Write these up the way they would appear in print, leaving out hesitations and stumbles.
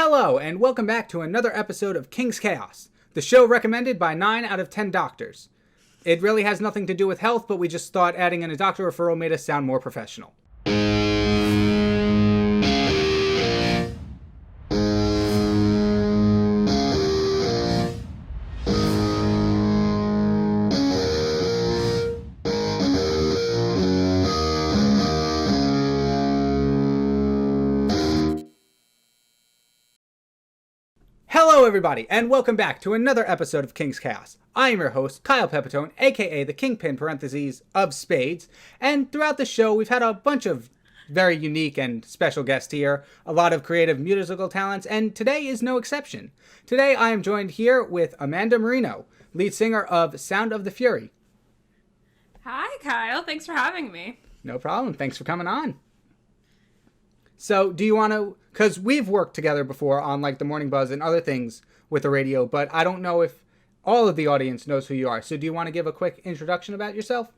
Hello, and welcome back to another episode of King's Chaos, the show recommended by 9 out of 10 doctors. It really has nothing to do with health, but we just thought adding in a doctor referral made us sound more professional. Hello everybody, and welcome back to another episode of King's Chaos. I am your host, Kyle Pepitone, aka the Kyng-Pin of Spades, and throughout the show we've had a bunch of very unique and special guests here, a lot of creative musical talents, and today is no exception. Today I am joined here with Amanda Marino, lead singer of Sound of the Fury. Hi Kyle, thanks for having me. No problem, thanks for coming on. So, do you want to, because we've worked together before on like the Morning Buzz and other things with the radio, but I don't know if all of the audience knows who you are. So do you want to give a quick introduction about yourself?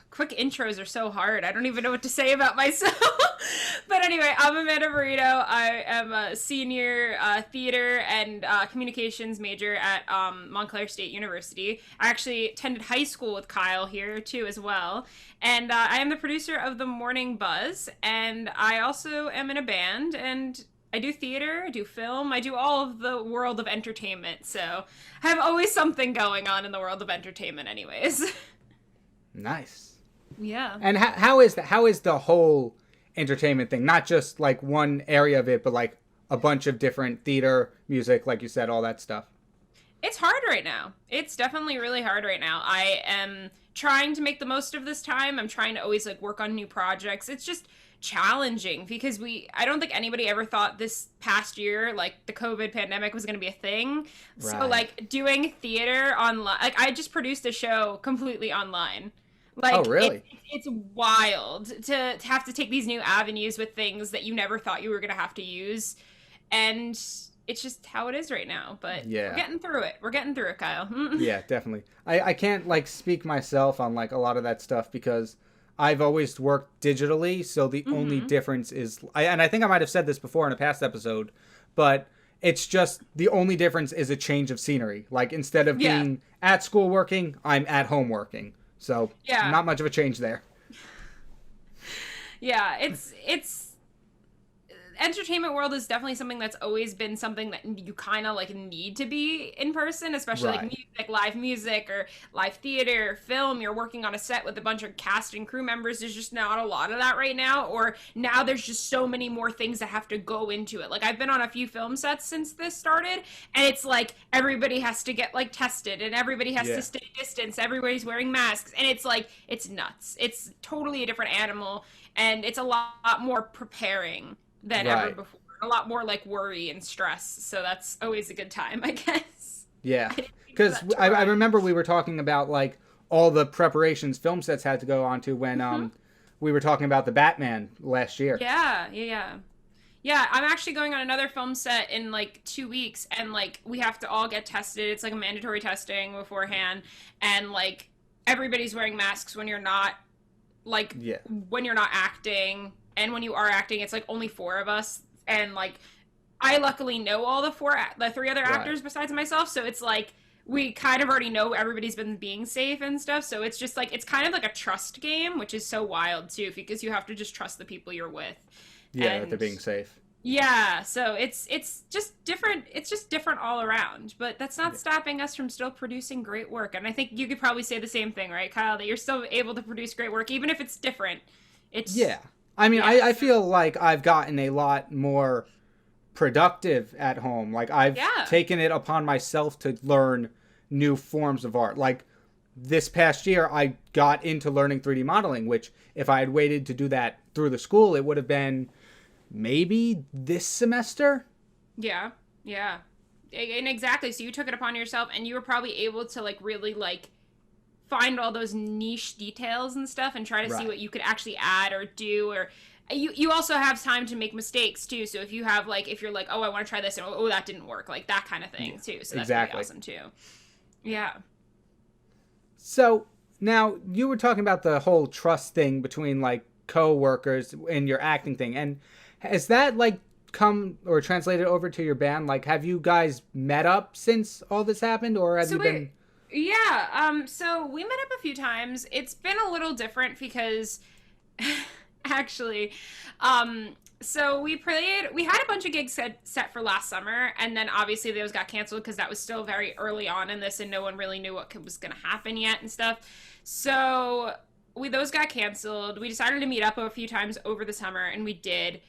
Quick intros are so hard. I don't even know what to say about myself. But anyway, I'm Amanda Marino. I am a senior theater and communications major at Montclair State University. I actually attended high school with Kyle here too as well. And I am the producer of The Morning Buzz. And I also am in a band, and I do theater, I do film, I do all of the world of entertainment. So I have always something going on in the world of entertainment anyways. Nice. Yeah. And how is that? How is the whole entertainment thing? Not just like one area of it, but like a bunch of different theater, music, like you said, all that stuff. It's hard right now. It's definitely really hard right now. I am trying to make the most of this time. I'm trying to always like work on new projects. It's just challenging because I don't think anybody ever thought this past year, like the COVID pandemic, was going to be a thing. Right. So like doing theater online, like I just produced a show completely online. Like, oh, really? It's wild to have to take these new avenues with things that you never thought you were going to have to use. And it's just how it is right now. But yeah, we're getting through it. We're getting through it, Kyle. Yeah, definitely. I can't like speak myself on like a lot of that stuff because I've always worked digitally. So the only difference is, and I think I might have said this before in a past episode, but it's just the only difference is a change of scenery. Like instead of being at school working, I'm at home working. So not much of a change there. Yeah, it's entertainment world is definitely something that's always been something that you kind of like need to be in person, especially like music, live music or live theater, film. You're working on a set with a bunch of cast and crew members. There's just not a lot of that right now, or now there's just so many more things that have to go into it. Like I've been on a few film sets since this started, and it's like everybody has to get like tested and everybody has to stay distance. Everybody's wearing masks, and it's like, it's nuts. It's totally a different animal, and it's a lot more preparing than ever before. A lot more like worry and stress. So that's always a good time, I guess. Yeah. Because I remember we were talking about like all the preparations film sets had to go on to when we were talking about the Batman last year. Yeah, I'm actually going on another film set in like 2 weeks, and like we have to all get tested. It's like a mandatory testing beforehand, and like everybody's wearing masks when you're not when you're not acting. And when you are acting, it's like only 4 of us. And like, I luckily know all the 3 other actors besides myself. So it's like, we kind of already know everybody's been being safe and stuff. So it's just like, it's kind of like a trust game, which is so wild too, because you have to just trust the people you're with. Yeah, that they're being safe. Yeah. So it's just different. It's just different all around, but that's not stopping us from still producing great work. And I think you could probably say the same thing, right, Kyle, that you're still able to produce great work, even if it's different. I mean, I feel like I've gotten a lot more productive at home. Like, I've taken it upon myself to learn new forms of art. Like, this past year, I got into learning 3D modeling, which if I had waited to do that through the school, it would have been maybe this semester. Yeah. And exactly. So you took it upon yourself, and you were probably able to, like, really, like, find all those niche details and stuff and try to see what you could actually add or do, or you also have time to make mistakes too. So if you have like, if you're like, oh, I want to try this, and oh, that didn't work, like that kind of thing too. So that's pretty awesome too. Yeah. So now you were talking about the whole trust thing between like co-workers in your acting thing, and has that like come or translated over to your band? Like, have you guys met up since all this happened, or have you been? Yeah, so we met up a few times. It's been a little different because actually, so we had a bunch of gigs set for last summer, and then obviously those got canceled because that was still very early on in this and no one really knew what was going to happen yet and stuff. So those got canceled. We decided to meet up a few times over the summer, and we did.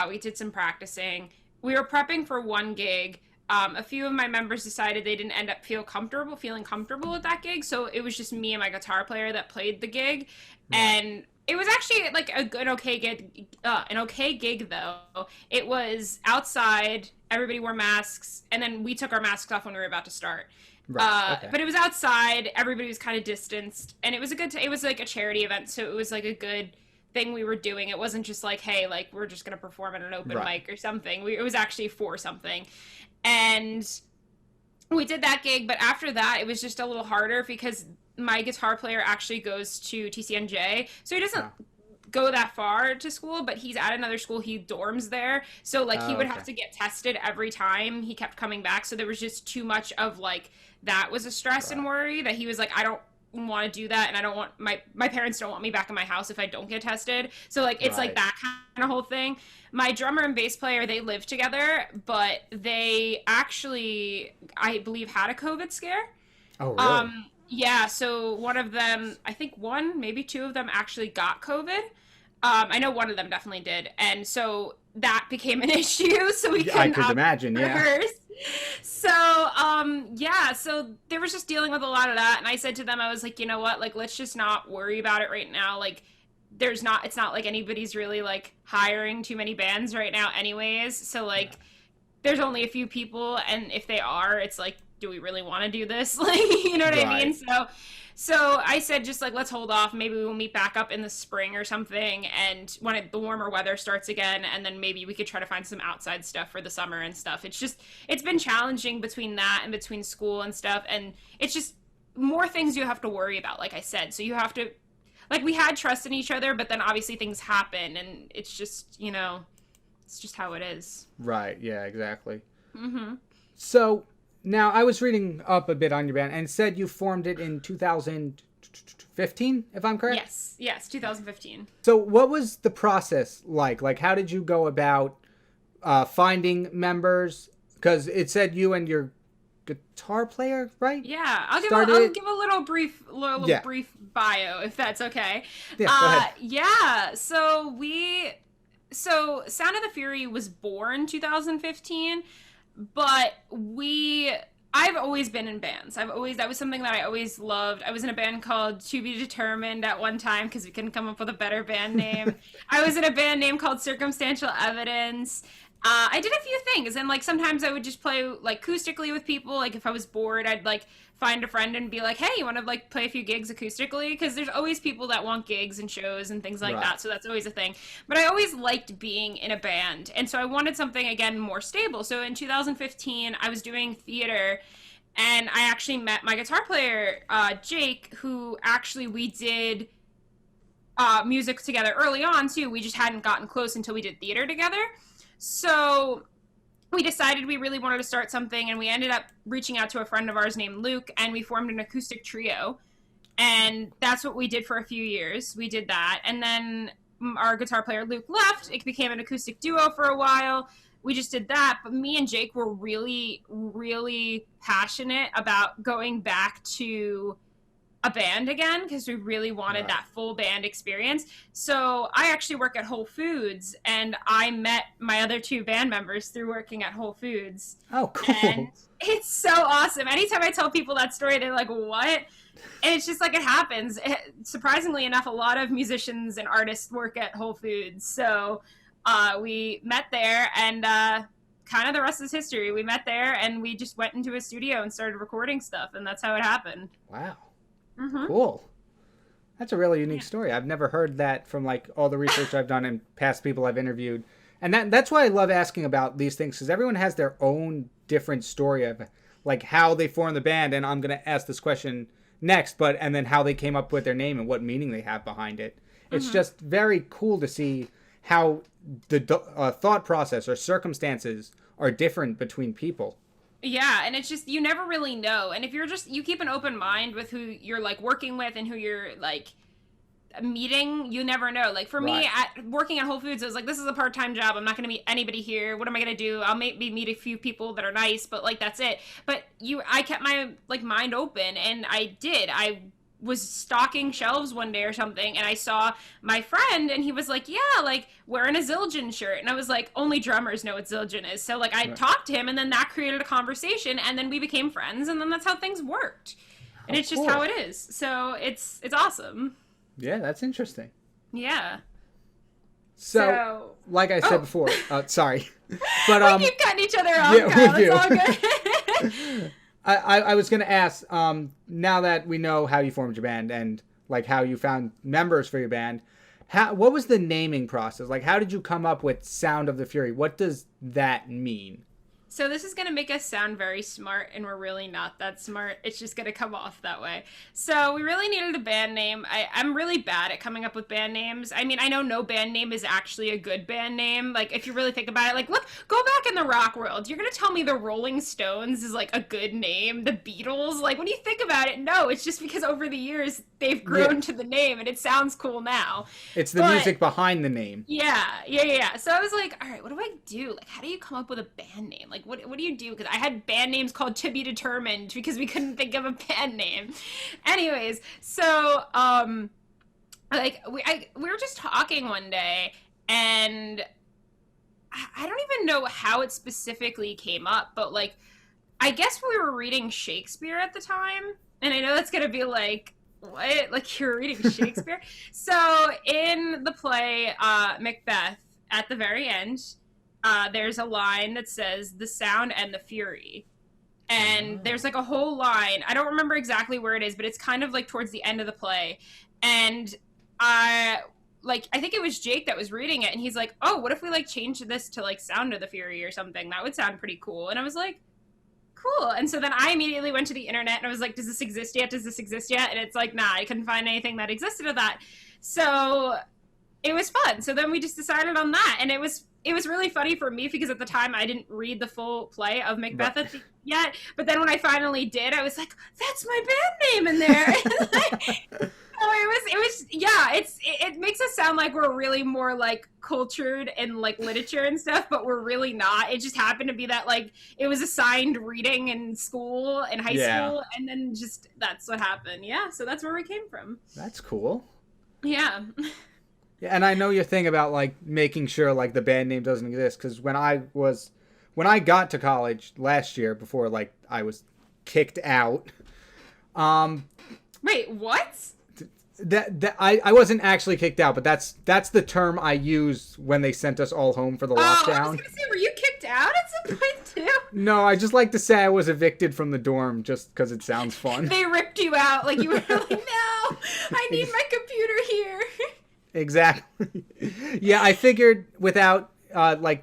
We did some practicing. We were prepping for one gig. A few of my members decided they didn't end up feeling comfortable at that gig, so it was just me and my guitar player that played the gig, and it was actually like an okay gig though. It was outside, everybody wore masks, and then we took our masks off when we were about to start. Okay. But it was outside, everybody was kind of distanced, and it was it was like a charity event, so it was like a good thing we were doing. It wasn't just like, hey, like we're just gonna perform at an open mic or something. It was actually for something. And we did that gig, but after that, it was just a little harder because my guitar player actually goes to TCNJ, so he doesn't go that far to school, but he's at another school. He dorms there, so like he would have to get tested every time he kept coming back. So there was just too much of like that was a stress and worry that he was like, I don't want to do that, and I don't want my parents don't want me back in my house if I don't get tested. So like it's like that kind of whole thing. My drummer and bass player, they live together, but they actually, I believe, had a COVID scare. Oh, really? Yeah, so one of them, I think one, maybe two of them actually got COVID. I know one of them definitely did, and so that became an issue. So we couldn't. I could imagine, yeah. So, yeah, so they were just dealing with a lot of that, and I said to them, I was like, you know what, like, let's just not worry about it right now. Like, it's not like anybody's really like hiring too many bands right now anyways. So like, there's only a few people, and if they are, it's like, do we really want to do this? Like, you know what I mean? So I said, just like, let's hold off. Maybe we'll meet back up in the spring or something, and when the warmer weather starts again, and then maybe we could try to find some outside stuff for the summer and stuff. It's been challenging between that and between school and stuff, and it's just more things you have to worry about, like I said. So you have to, like, we had trust in each other, but then obviously things happen, and it's just, you know, it's just how it is. Right, yeah, exactly. Mm-hmm. So now, I was reading up a bit on your band, and it said you formed it in 2015, if I'm correct? Yes, 2015. So what was the process like? Like, how did you go about finding members? Because it said you and your guitar player, right? Yeah, I'll give a little brief bio, if that's okay. Yeah, go ahead. Yeah, so Sound of the Fury was born 2015. But I've always been in bands. That was something that I always loved. I was in a band called To Be Determined at one time because we couldn't come up with a better band name. I was in a band name called Circumstantial Evidence. I did a few things, and like sometimes I would just play like acoustically with people. Like if I was bored, I'd like find a friend and be like, hey, you want to like play a few gigs acoustically? Because there's always people that want gigs and shows and things like that, so that's always a thing. But I always liked being in a band, and so I wanted something, again, more stable. So in 2015, I was doing theater, and I actually met my guitar player, Jake, who actually we did music together early on too. We just hadn't gotten close until we did theater together. So we decided we really wanted to start something, and we ended up reaching out to a friend of ours named Luke, and we formed an acoustic trio. And that's what we did for a few years. We did that. And then our guitar player Luke left. It became an acoustic duo for a while. We just did that. But me and Jake were really, really passionate about going back to a band again because we really wanted that full band experience. So I actually work at Whole Foods, and I met my other two band members through working at Whole Foods. Oh, cool. And it's so awesome. Anytime I tell people that story, they're like, what? And it's just like, it happens. Surprisingly enough, a lot of musicians and artists work at Whole Foods. So we met there, and kind of the rest is history. We met there, and we just went into a studio and started recording stuff, and that's how it happened. Wow. Mm-hmm. Cool. That's a really unique story. I've never heard that from like all the research I've done and past people I've interviewed. And that's why I love asking about these things, because everyone has their own different story of like how they formed the band. And I'm going to ask this question next, and then how they came up with their name and what meaning they have behind it. It's just very cool to see how the thought process or circumstances are different between people. Yeah, and it's just you never really know. And if you keep an open mind with who you're like working with and who you're like meeting, you never know. Like for me, Right. at working at Whole Foods, I was like, this is a part-time job. I'm not going to meet anybody here. What am I going to do? I'll maybe meet a few people that are nice, but like that's it. But I kept my like mind open, and I did. I was stocking shelves one day or something, and I saw my friend, and he was like, yeah, like wearing a Zildjian shirt, and I was like, only drummers know what Zildjian is. So like I talked to him, and then that created a conversation, and then we became friends, and then that's how things worked. And it's just how it is. So it's awesome. Yeah, that's interesting. Yeah. So like I said before, sorry, but we keep cutting each other off. Yeah, Kyle. we do. It's all good. I was gonna ask, now that we know how you formed your band and like how you found members for your band, what was the naming process? Like, how did you come up with Sound of the Fury? What does that mean? So this is going to make us sound very smart, and we're really not that smart. It's just going to come off that way. So we really needed a band name. I'm really bad at coming up with band names. I mean, I know no band name is actually a good band name. Like, if you really think about it, like, look, go back in the rock world. You're going to tell me the Rolling Stones is, like, a good name? The Beatles? Like, when you think about it, no. It's just because over the years, they've grown to the name, and it sounds cool now. It's the music behind the name. Yeah. So I was like, all right, what do I do? Like, how do you come up with a band name? Like, what do you do? Because I had band names called To Be Determined because we couldn't think of a band name. Anyways, so like we were just talking one day, and I don't even know how it specifically came up, but like I guess we were reading Shakespeare at the time, and I know that's gonna be like, what? Like you're reading Shakespeare? So in the play Macbeth, at the very end, there's a line that says the sound and the fury. And there's like a whole line. I don't remember exactly where it is, but it's kind of like towards the end of the play. And I think it was Jake that was reading it, and he's like, oh, what if we like change this to like Sound of the Fury or something? That would sound pretty cool. And I was like, cool. And so then I immediately went to the internet and I was like, does this exist yet? And it's like, nah, I couldn't find anything that existed of that. So it was fun. So then we just decided on that, and it was really funny for me because at the time I didn't read the full play of Macbeth yet. But then when I finally did, I was like, that's my band name in there. It makes us sound like we're really more like cultured in like literature and stuff, but we're really not. It just happened to be that like it was assigned reading in school, in high school, and then just that's what happened. Yeah, so that's where we came from. That's cool. Yeah. Yeah, and I know your thing about like making sure like the band name doesn't exist, because when I got to college last year, before like I was kicked out. Wait, what? I wasn't actually kicked out, but that's the term I used when they sent us all home for the lockdown. I was gonna say, were you kicked out at some point too? No, I just like to say I was evicted from the dorm just because it sounds fun. They ripped you out, like you were like, no, I need my computer here. Exactly. Yeah, I figured without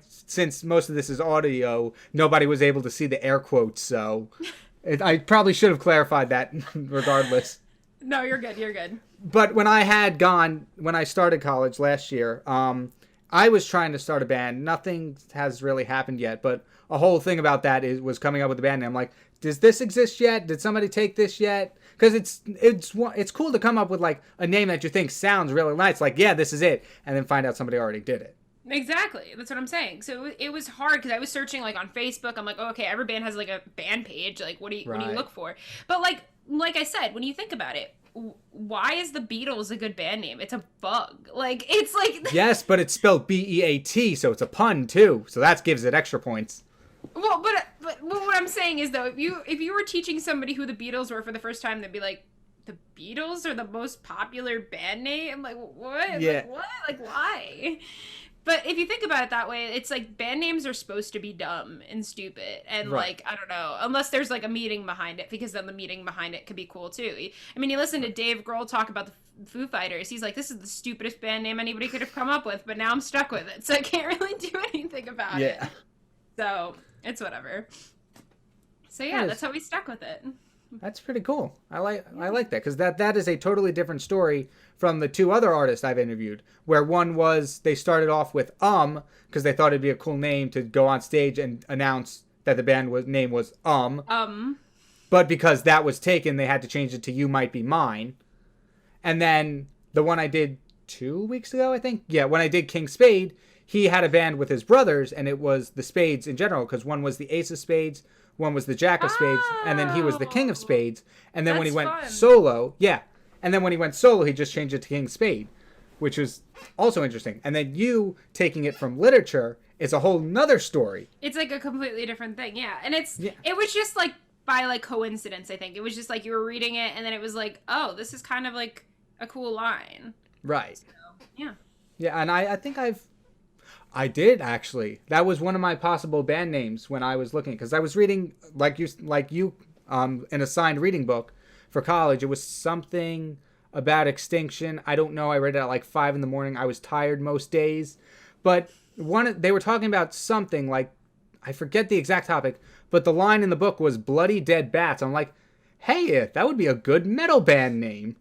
since most of this is audio, nobody was able to see the air quotes, so I probably should have clarified that regardless. No, you're good. You're good. But when I started college last year, I was trying to start a band. Nothing has really happened yet, but a whole thing about that was coming up with a band name. I'm like, does this exist yet? Did somebody take this yet? Because it's cool to come up with like a name that you think sounds really nice. Like, yeah, this is it, and then find out somebody already did it. Exactly. That's what I'm saying. So it was hard because I was searching like on Facebook. I'm like, oh, okay, every band has like a band page. Like, what do you look for? But like I said, when you think about it, why is the Beatles a good band name? It's a bug. Like, it's like... Yes, but it's spelled B-E-A-T, so it's a pun, too. So that gives it extra points. Well, but what I'm saying is, though, if you were teaching somebody who the Beatles were for the first time, they'd be like, the Beatles are the most popular band name? I'm like, what? Yeah. Like, what? Like, why? But if you think about it that way, it's like band names are supposed to be dumb and stupid. And like, I don't know, unless there's like a meaning behind it, because then the meaning behind it could be cool too. I mean, you listen to Dave Grohl talk about the Foo Fighters. He's like, this is the stupidest band name anybody could have come up with, but now I'm stuck with it. So I can't really do anything about it. So it's whatever. So yeah, that's how we stuck with it. That's pretty cool. I like that because that is a totally different story from the two other artists I've interviewed, where one was they started off with because they thought it'd be a cool name to go on stage and announce that the name was but because that was taken, they had to change it to You Might Be Mine. And then the one I did 2 weeks ago, I think, when I did King Spade, he had a band with his brothers, and it was the Spades in general, because one was the Ace of Spades, one was the Jack of Spades, and then he was the King of Spades. And then when he went solo, and then when he went solo, he just changed it to King Spade, which was also interesting. And then you taking it from literature is a whole nother story. It's like a completely different thing, and it was just like by like coincidence, I think. It was just like you were reading it, and then it was like, oh, this is kind of like a cool line. Right. So, yeah. Yeah, and I think I did actually. That was one of my possible band names when I was looking, because I was reading like you an assigned reading book for college. It was something about extinction. I don't know. I read it at like 5 a.m. I was tired most days, but they were talking about something like, I forget the exact topic, but the line in the book was bloody dead bats. I'm like, hey, that would be a good metal band name.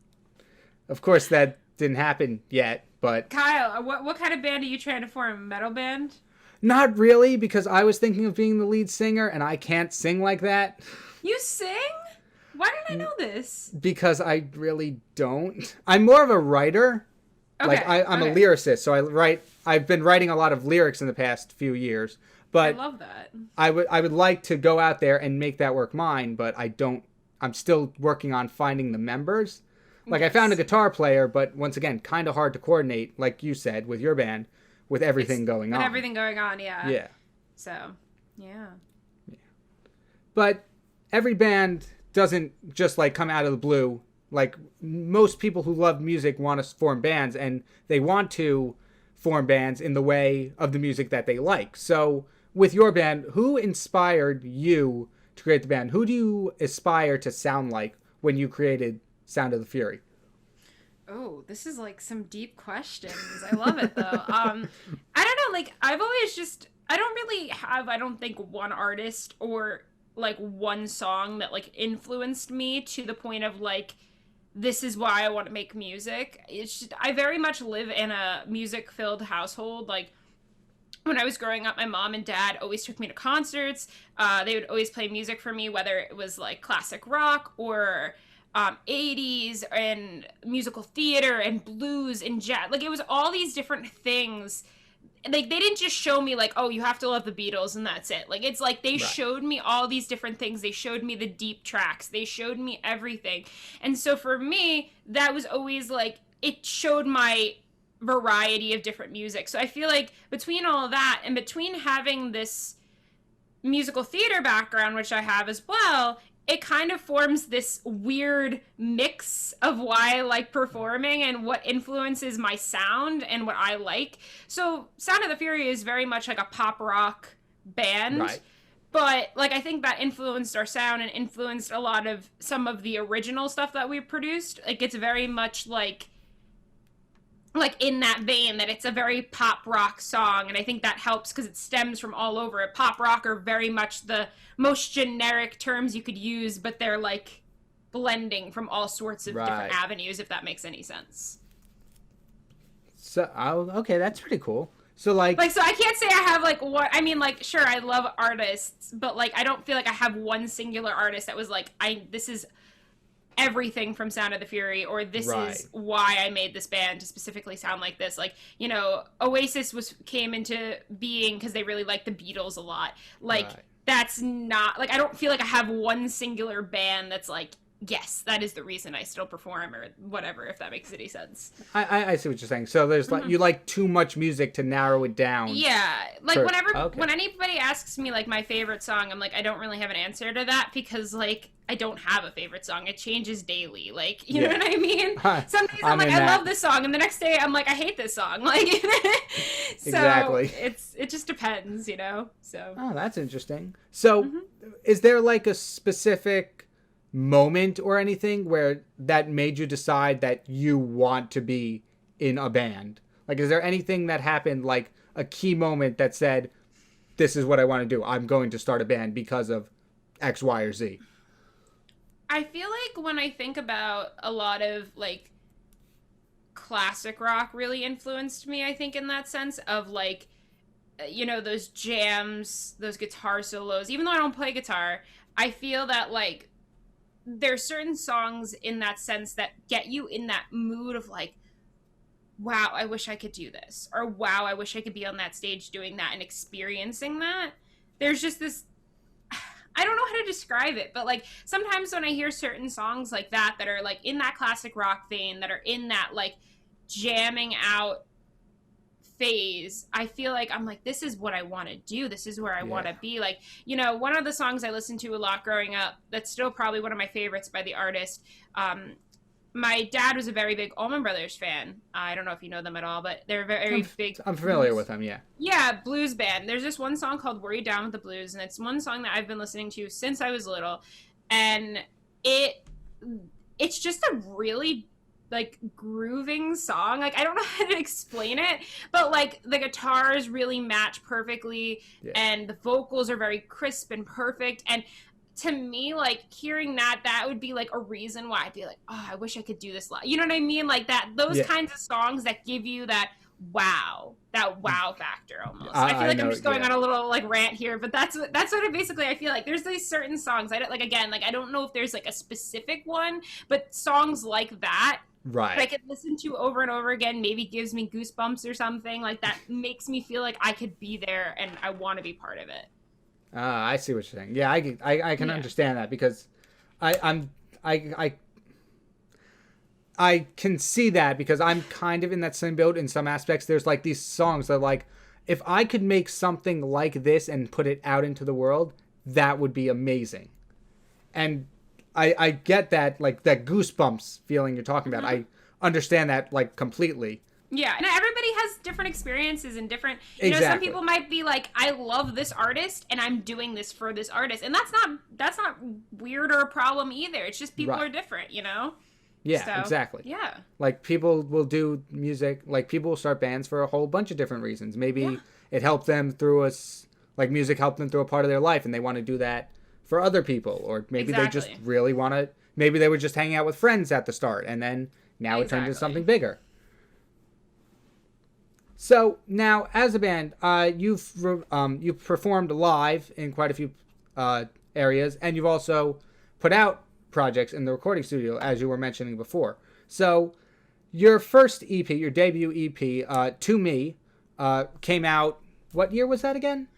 Of course, that didn't happen yet, but... Kyle, what kind of band are you trying to form? A metal band? Not really, because I was thinking of being the lead singer, and I can't sing like that. You sing? Why didn't I know this? Because I really don't. I'm more of a writer. Okay, like, I'm a lyricist, so I've been writing a lot of lyrics in the past few years. But I love that. I would like to go out there and make that work mine, but I don't. I'm still working on finding the members. Like, yes. I found a guitar player, but once again, kind of hard to coordinate, like you said, with your band, with everything going on. With everything going on, yeah. Yeah. So, yeah. But every band doesn't just, like, come out of the blue. Like, most people who love music want to form bands, and they want to form bands in the way of the music that they like. So, with your band, who inspired you to create the band? Who do you aspire to sound like when you created Sound of the Fury? Oh, this is like some deep questions. I love it though. I don't know, like I've always just, I don't really have, I don't think, one artist or like one song that like influenced me to the point of like, this is why I want to make music. It's just, I very much live in a music filled household. Like when I was growing up, my mom and dad always took me to concerts. They would always play music for me, whether it was like classic rock or 80s and musical theater and blues and jazz. Like it was all these different things. Like they didn't just show me like, oh, you have to love the Beatles and that's it. Like it's like they showed me all these different things. They showed me the deep tracks. They showed me everything. And so for me, that was always like, it showed my variety of different music. So I feel like between all of that and between having this musical theater background, which I have as well, it kind of forms this weird mix of why I like performing and what influences my sound and what I like. So Sound of the Fury is very much like a pop rock band. Right. But like I think that influenced our sound and influenced a lot of some of the original stuff that we produced. Like it's very much like in that vein, that it's a very pop rock song, and I think that helps because it stems from all over it. Pop rock are very much the most generic terms you could use, but they're like blending from all sorts of different avenues, if that makes any sense. So okay, that's pretty cool. So so I can't say I have like what I mean. Like sure, I love artists, but like I don't feel like I have one singular artist that was like this is everything from Sound of the Fury, or this is why I made this band to specifically sound like this. Like, you know, Oasis came into being because they really liked the Beatles a lot. Like, that's not, like, I don't feel like I have one singular band that's like, yes, that is the reason I still perform or whatever, if that makes any sense. I see what you're saying. So there's like, you like too much music to narrow it down. Yeah. Like when anybody asks me like my favorite song, I'm like, I don't really have an answer to that because like, I don't have a favorite song. It changes daily. Like, you know what I mean? Some days I'm like, I love this song. And the next day I'm like, I hate this song. Like, so exactly. It just depends, you know? So. Oh, that's interesting. So is there like a specific moment or anything where that made you decide that you want to be in a band? Like, is there anything that happened, like a key moment that said, this is what I want to do. I'm going to start a band because of X, Y, or Z? I feel like when I think about a lot of like classic rock really influenced me, I think in that sense of like those jams, those guitar solos. Even though I don't play guitar, I feel that like there's certain songs in that sense that get you in that mood of like, wow, I wish I could do this, or wow, I wish I could be on that stage doing that and experiencing that. There's just this, I don't know how to describe it, but like sometimes when I hear certain songs like that are like in that classic rock vein, that are in that like jamming out phase, I feel like I'm like, this is what I want to do. This is where I want to be. Like, one of the songs I listened to a lot growing up, that's still probably one of my favorites by the artist. My dad was a very big Allman Brothers fan. I don't know if you know them at all, but they're very big. I'm familiar with them, yeah. Yeah, blues band. There's this one song called "Were You Down with the Blues," and it's one song that I've been listening to since I was little, and it's just a really like grooving song. Like, I don't know how to explain it, but like the guitars really match perfectly, and the vocals are very crisp and perfect. And to me, like hearing that would be like a reason why I'd be like, oh, I wish I could do this live. You know what I mean? Like those kinds of songs that give you that wow factor almost. I feel like I'm just going on a little like rant here, but that's what it basically, I feel like there's these certain songs. I don't like, again, like I don't know if there's like a specific one, but songs like that, right, I could listen to over and over again, maybe gives me goosebumps or something like that, makes me feel like I could be there and I want to be part of it. I see what you're saying. Yeah, I can understand that, because I can see that, because I'm kind of in that same boat in some aspects. There's like these songs that like, if I could make something like this and put it out into the world, that would be amazing. And I get that, like that goosebumps feeling you're talking about. I understand that like completely. Yeah, and everybody has different experiences and different, some people might be like, I love this artist and I'm doing this for this artist. And that's not weird or a problem either. It's just people are different, Yeah, so, exactly. Yeah. Like people will do music, like people will start bands for a whole bunch of different reasons. Maybe it helped them through like music helped them through a part of their life and they want to do that for other people. Or maybe they just really want to, maybe they were just hanging out with friends at the start and then now it turned into something bigger. So now, as a band, you've performed live in quite a few areas, and you've also put out projects in the recording studio, as you were mentioning before. So your first EP, your debut EP, To Me, came out. What year was that again?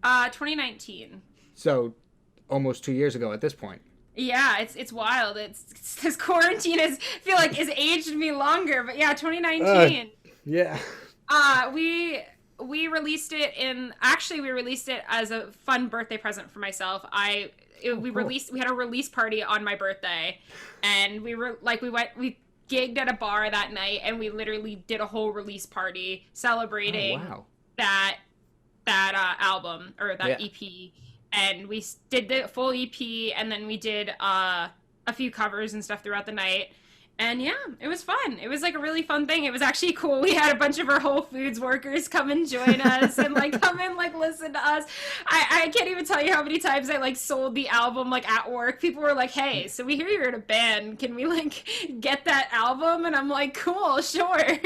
2019. So almost 2 years ago at this point. Yeah, it's wild. It's this quarantine has aged me longer, but yeah, 2019. Yeah. We released it we released it as a fun birthday present for myself. We had a release party on my birthday, and we gigged at a bar that night, and we literally did a whole release party celebrating that album, or that EP. And we did the full EP, and then we did a few covers and stuff throughout the night. And yeah, it was fun. It was like a really fun thing. It was actually cool. We had a bunch of our Whole Foods workers come and join us and like come and like listen to us. I can't even tell you how many times I like sold the album like at work. People were like, hey, so we hear you're in a band. Can we like get that album? And I'm like, cool, sure.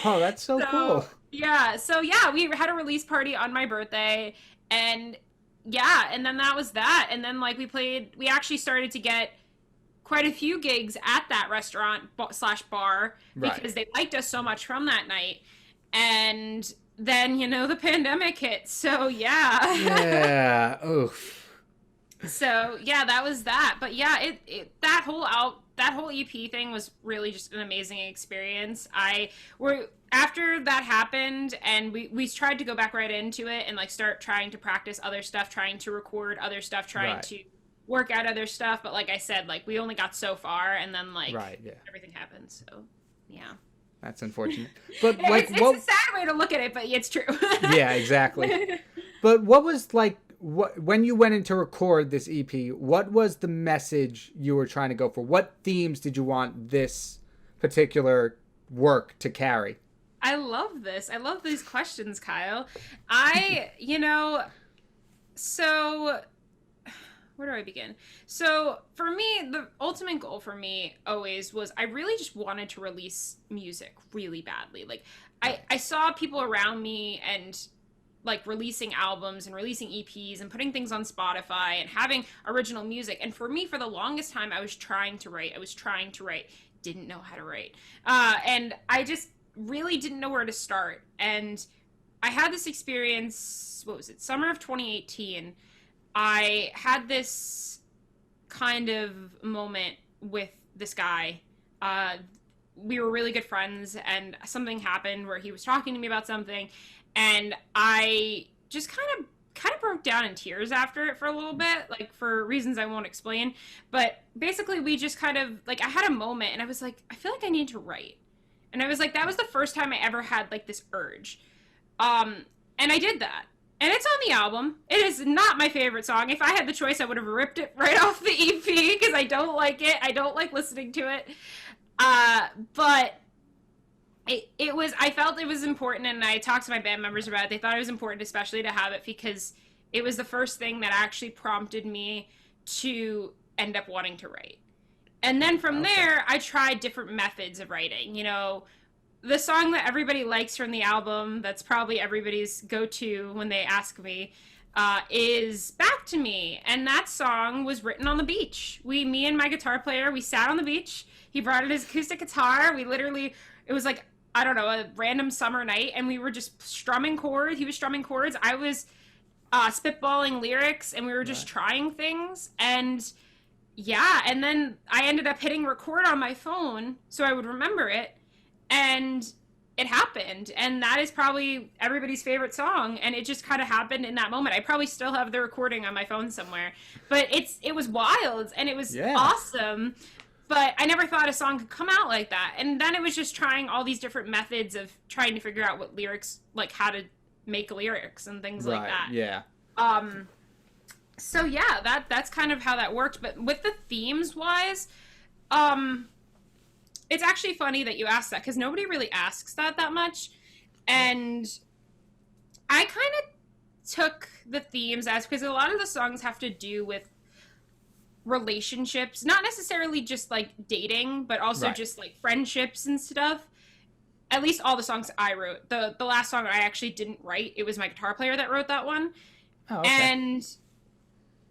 Oh, that's so cool. Yeah. So yeah, we had a release party on my birthday, and yeah, and then that was that. And then like we actually started to get quite a few gigs at that restaurant / bar because they liked us so much from that night. And then, the pandemic hit. So yeah. Yeah. Oof. So yeah, that was that. But yeah, that whole EP thing was really just an amazing experience. After that happened, and we tried to go back right into it and like start trying to practice other stuff, trying to record other stuff, trying to work out other stuff. But like I said, like we only got so far, and then like everything happened. So yeah. That's unfortunate. But like, it's a sad way to look at it, but it's true. Yeah, exactly. But what was like, when you went in to record this EP, what was the message you were trying to go for? What themes did you want this particular work to carry? I love this. I love these questions, Kyle. So where do do I begin? So for me, the ultimate goal for me always was I really just wanted to release music really badly. Like I saw people around me and like releasing albums and releasing EPs and putting things on Spotify and having original music. And for me, for the longest time, I was trying to write. Didn't know how to write. And I just really didn't know where to start. And I had this experience, what was it, summer of 2018. I had this kind of moment with this guy. We were really good friends, and something happened where he was talking to me about something, and I just kind of broke down in tears after it for a little bit, like for reasons I won't explain. But basically, we just kind of like, I had a moment, and I was like, I feel like I need to write. And I was like, that was the first time I ever had like this urge. And I did that. And it's on the album. It is not my favorite song. If I had the choice, I would have ripped it right off the EP because I don't like it. I don't like listening to it. But it was, I felt it was important, and I talked to my band members about it. They thought it was important, especially to have it, because it was the first thing that actually prompted me to end up wanting to write. And then from there, I tried different methods of writing. You know, the song that everybody likes from the album, that's probably everybody's go-to when they ask me, is Back to Me. And that song was written on the beach. Me and my guitar player, we sat on the beach. He brought in his acoustic guitar. We literally, it was like, I don't know, a random summer night, and we were just strumming chords. He was strumming chords. I was spitballing lyrics, and we were just trying things. And yeah, and then I ended up hitting record on my phone so I would remember it. And it happened, and that is probably everybody's favorite song, and it just kind of happened in that moment. I probably still have the recording on my phone somewhere, but it was wild, and it was awesome, but I never thought a song could come out like that. And then it was just trying all these different methods of trying to figure out what lyrics, like how to make lyrics and things like that. So yeah, that's kind of how that worked. But with the themes wise, it's actually funny that you asked that, because nobody really asks that much. And I kind of took the themes as, because a lot of the songs have to do with relationships, not necessarily just like dating, but also just like friendships and stuff. At least all the songs I wrote. The last song I actually didn't write. It was my guitar player that wrote that one. Oh, okay. And,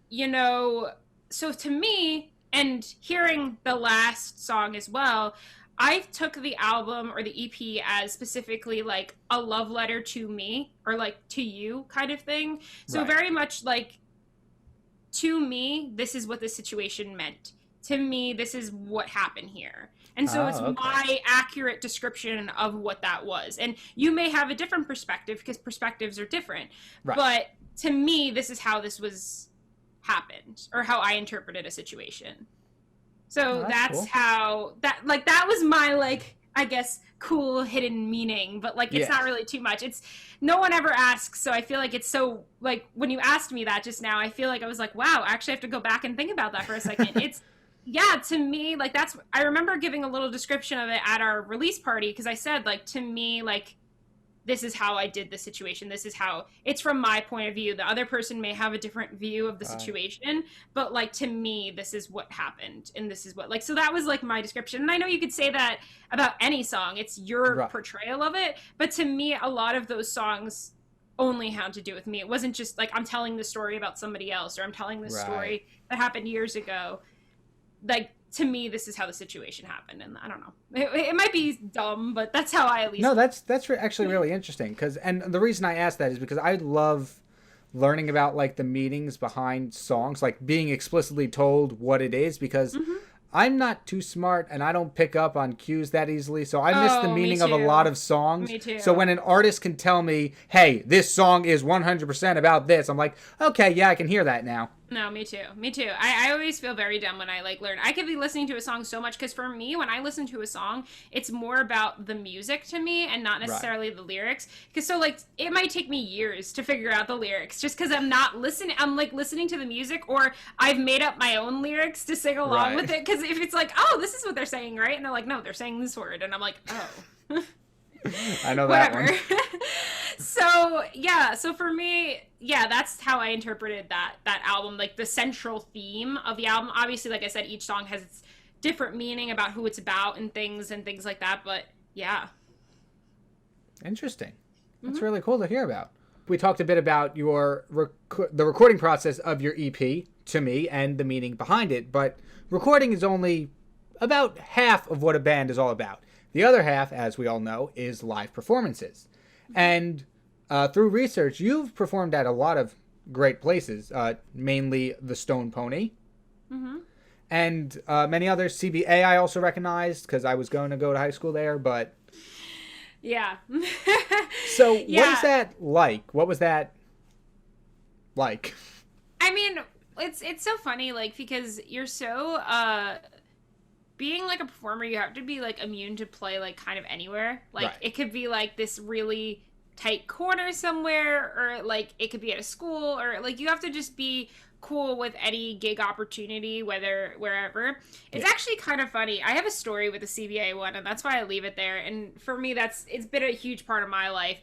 you know, so to me, and hearing the last song as well, I took the album or the EP as specifically like a love letter to me, or like to you kind of thing. So very much like, to me, this is what the situation meant. To me, this is what happened here. And so it's my accurate description of what that was. And you may have a different perspective, because perspectives are different. But to me, this is how this was happened, or how I interpreted a situation. So that's cool. How that was my, like, I guess, cool hidden meaning, but like it's not really too much. It's, no one ever asks, so I feel like it's so, like, when you asked me that just now, I feel like I was like, wow, I actually have to go back and think about that for a second. It's, yeah, to me, like, that's, I remember giving a little description of it at our release party, because I said, like, to me, like, this is how I did the situation. This is how, it's from my point of view. The other person may have a different view of the situation, but like, to me, this is what happened. And this is what, like, so that was like my description. And I know you could say that about any song. It's your portrayal of it. But to me, a lot of those songs only had to do with me. It wasn't just like, I'm telling the story about somebody else, or I'm telling this story that happened years ago. Like, to me, this is how the situation happened. And I don't know. It might be dumb, but that's how I at least... No, that's actually really interesting. Because, and the reason I asked that is because I love learning about, like, the meanings behind songs. Like, being explicitly told what it is. Because I'm not too smart, and I don't pick up on cues that easily. So I miss the meaning of a lot of songs. Me too. So when an artist can tell me, hey, this song is 100% about this, I'm like, okay, yeah, I can hear that now. No, me too. Me too. I always feel very dumb when I like learn. I could be listening to a song so much, because for me, when I listen to a song, it's more about the music to me and not necessarily the lyrics. Because so like, it might take me years to figure out the lyrics, just because I'm not listening. I'm like listening to the music, or I've made up my own lyrics to sing along with it. Because if it's like, oh, this is what they're saying, right? And they're like, no, they're saying this word. And I'm like, oh. I know that one. So for me, yeah, that's how I interpreted that album, like the central theme of the album. Obviously, like I said, each song has its different meaning about who it's about and things like that, but yeah. Interesting. That's really cool to hear about. We talked a bit about the recording process of your EP to me and the meaning behind it, but recording is only about half of what a band is all about. The other half, as we all know, is live performances. And through research, you've performed at a lot of great places, mainly the Stone Pony, and many others. CBA I also recognized because I was going to go to high school there, but... Yeah. So what is that like? What was that like? I mean, it's so funny, like, because you're so being like a performer, you have to be like immune to play like kind of anywhere. Like Right. it could be like this really tight corner somewhere, or like it could be at a school, or like you have to just be cool with any gig opportunity, wherever. It's actually kind of funny. I have a story with the CBA one, and that's why I leave it there. And for me, it's been a huge part of my life.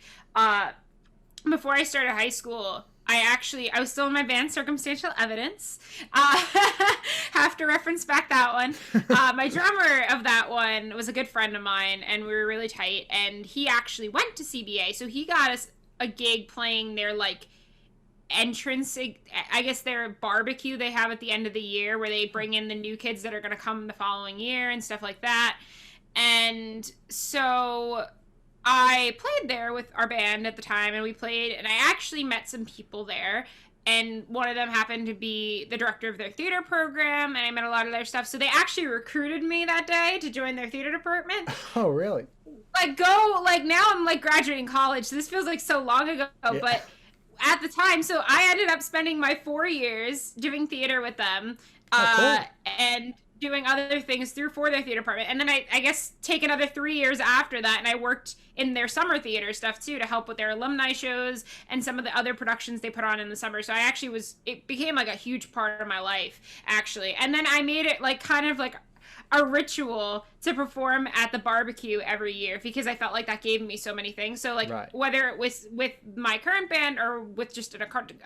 Before I started high school, I was still in my band Circumstantial Evidence. Have to reference back that one. My drummer of that one was a good friend of mine, and we were really tight. And he actually went to CBA, so he got us a gig playing their like entrance, I guess their barbecue they have at the end of the year, where they bring in the new kids that are going to come the following year and stuff like that. And so I played there with our band at the time, and we played, and I actually met some people there, and one of them happened to be the director of their theater program, and I met a lot of their stuff. So they actually recruited me that day to join their theater department. Oh, really? Like now I'm like graduating college, so this feels like so long ago, but at the time, so I ended up spending my 4 years doing theater with them, and doing other things for their theater department. And then I guess take another 3 years after that, and I worked in their summer theater stuff too, to help with their alumni shows and some of the other productions they put on in the summer. So it became like a huge part of my life, actually. And then I made it like kind of like a ritual to perform at the barbecue every year, because I felt like that gave me so many things. So like whether it was with my current band or with just a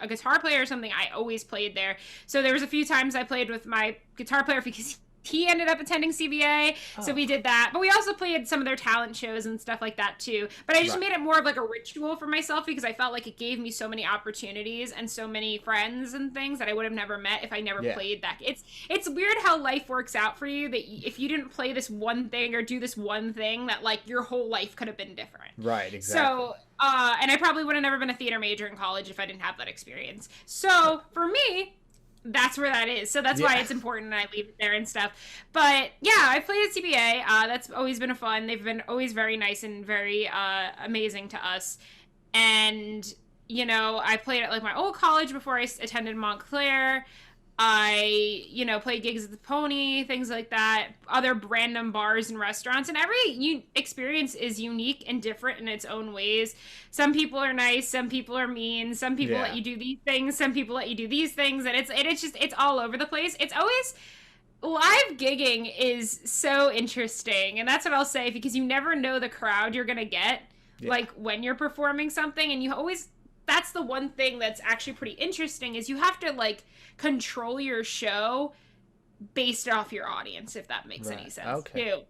guitar player or something, I always played there. So there was a few times I played with my guitar player because he ended up attending CBA, so we did that. But we also played some of their talent shows and stuff like that too. But I just made it more of like a ritual for myself, because I felt like it gave me so many opportunities and so many friends and things that I would have never met if I never played that. It's weird how life works out for you, that if you didn't play this one thing or do this one thing, that like your whole life could have been different. Right, exactly. So, and I probably would have never been a theater major in college if I didn't have that experience. So for me, that's where that is. So that's why it's important, and I leave it there and stuff. But yeah, I played at CBA. That's always been fun. They've been always very nice and very amazing to us. And, you know, I played at like my old college before I attended Montclair. I, you know, played gigs at the Pony, things like that, other random bars and restaurants, and every experience is unique and different in its own ways. Some people are nice, some people are mean, some people let you do these things, some people let you do these things, and it's all over the place. It's always, live gigging is so interesting, and that's what I'll say, because you never know the crowd you're gonna get, like when you're performing something, and that's the one thing that's actually pretty interesting, is you have to like control your show based off your audience, if that makes any sense too.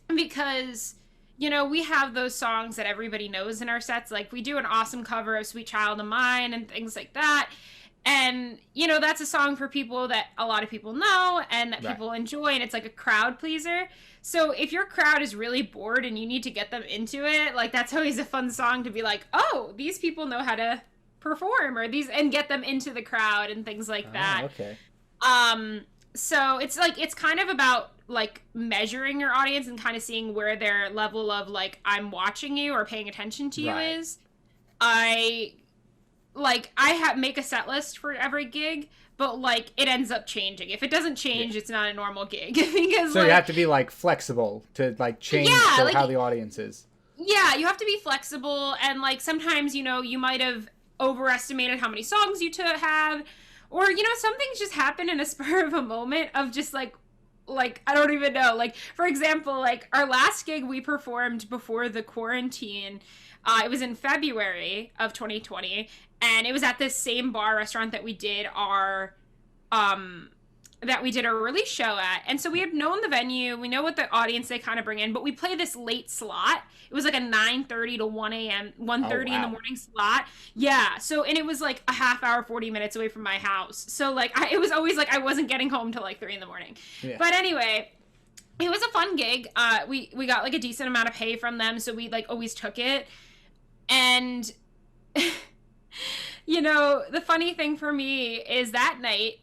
Because, you know, we have those songs that everybody knows in our sets. Like we do an awesome cover of Sweet Child of Mine and things like that. And, you know, that's a song for people that a lot of people know and that people enjoy, and it's like a crowd pleaser. So if your crowd is really bored and you need to get them into it, like that's always a fun song to be like, oh, these people know how to perform, or these, and get them into the crowd and things like that. So it's like, it's kind of about like measuring your audience and kind of seeing where their level of like, I'm watching you or paying attention to you is. I make a set list for every gig, but like it ends up changing. If it doesn't change, it's not a normal gig. Because so you have to be like flexible to like change like, how the audience is. Yeah, you have to be flexible, and like sometimes, you know, you might have overestimated how many songs you have, or, you know, some things just happen in a spur of a moment of just like I don't even know. Like, for example, like our last gig we performed before the quarantine, It was in February of 2020, and it was at this same bar restaurant that we did our release show at. And so we had known the venue, we know what the audience they kind of bring in, but we play this late slot. It was like a 9:30 to 1 a.m., 1:30 in the morning slot. Yeah. So, and it was like a half hour, 40 minutes away from my house. So like, it was always like I wasn't getting home till like 3 in the morning. Yeah. But anyway, it was a fun gig. We got like a decent amount of pay from them, so we like always took it. And you know, the funny thing for me is that night,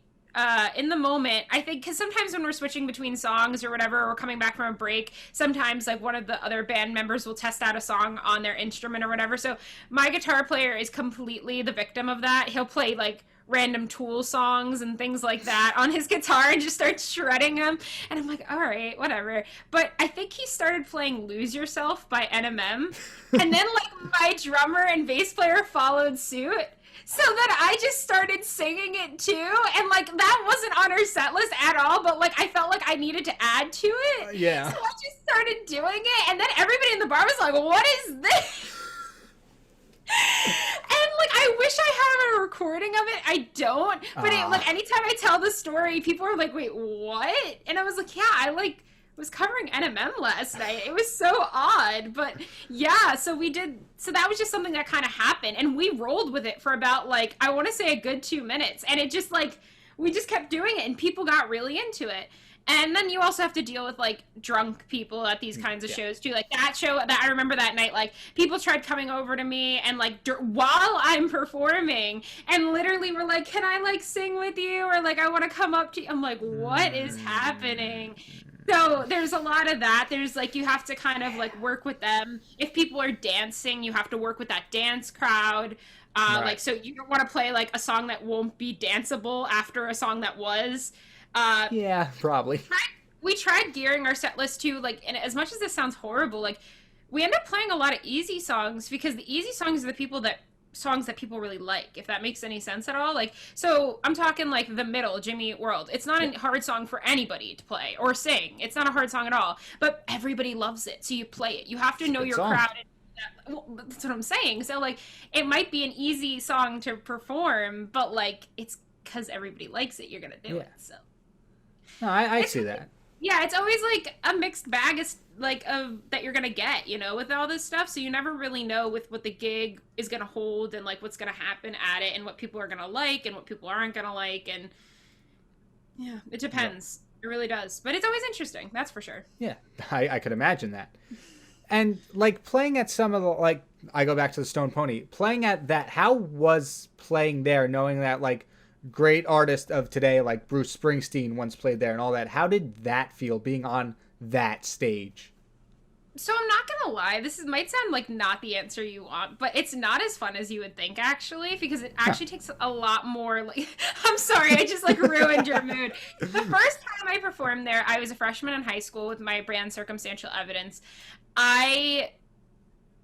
in the moment, I think, because sometimes when we're switching between songs or whatever, or coming back from a break, sometimes like one of the other band members will test out a song on their instrument or whatever. So my guitar player is completely the victim of that. He'll play like random Tool songs and things like that on his guitar and just start shredding them. And I'm like, all right, whatever. But I think he started playing Lose Yourself by NMM. And then like my drummer and bass player followed suit. So then I just started singing it too, and like that wasn't on our set list at all, but like I felt like I needed to add to it. Yeah. So I just started doing it, and then everybody in the bar was like, "What is this?" And like I wish I had a recording of it. I don't. But it, like anytime I tell the story, people are like, "Wait, what?" And I was like, "Yeah, I like was covering NMM last night." It was so odd, but yeah, so that was just something that kind of happened, and we rolled with it for about like, I want to say a good 2 minutes, and it just like, we just kept doing it, and people got really into it. And then you also have to deal with like drunk people at these kinds of shows too. Like that show that I remember that night, like people tried coming over to me and like while I'm performing and literally were like, "Can I like sing with you?" Or like, "I want to come up to you." I'm like, what is happening? So there's a lot of that. There's like, you have to kind of like work with them. If people are dancing, you have to work with that dance crowd. Right. Like, so you don't want to play like a song that won't be danceable after a song that was. Yeah, probably. We tried gearing our set list to like, and as much as this sounds horrible, like we end up playing a lot of easy songs because the easy songs are the songs that people really like, if that makes any sense at all. Like, so I'm talking like The Middle, Jimmy Eat World. It's not a hard song for anybody to play or sing. It's not a hard song at all, but everybody loves it, so you play it. You have to know your crowd. Well, that's what I'm saying. So like, it might be an easy song to perform, but like, it's because everybody likes it, you're gonna do it. So no, I see that. Yeah, it's always like a mixed bag of that you're gonna get, you know, with all this stuff. So you never really know with what the gig is gonna hold and like what's gonna happen at it and what people are gonna like and what people aren't gonna like. And yeah, it depends. Yeah. It really does. But it's always interesting, that's for sure. Yeah, I could imagine that. And like playing at some of the, like, I go back to the Stone Pony, playing at that, how was playing there knowing that like great artist of today like Bruce Springsteen once played there and all that? How did that feel being on that stage? So I'm not gonna lie, this might sound like not the answer you want, but it's not as fun as you would think, actually, because it actually takes a lot more, like, I'm sorry, I just like ruined your mood. The first time I performed there, I was a freshman in high school with my brand Circumstantial Evidence. I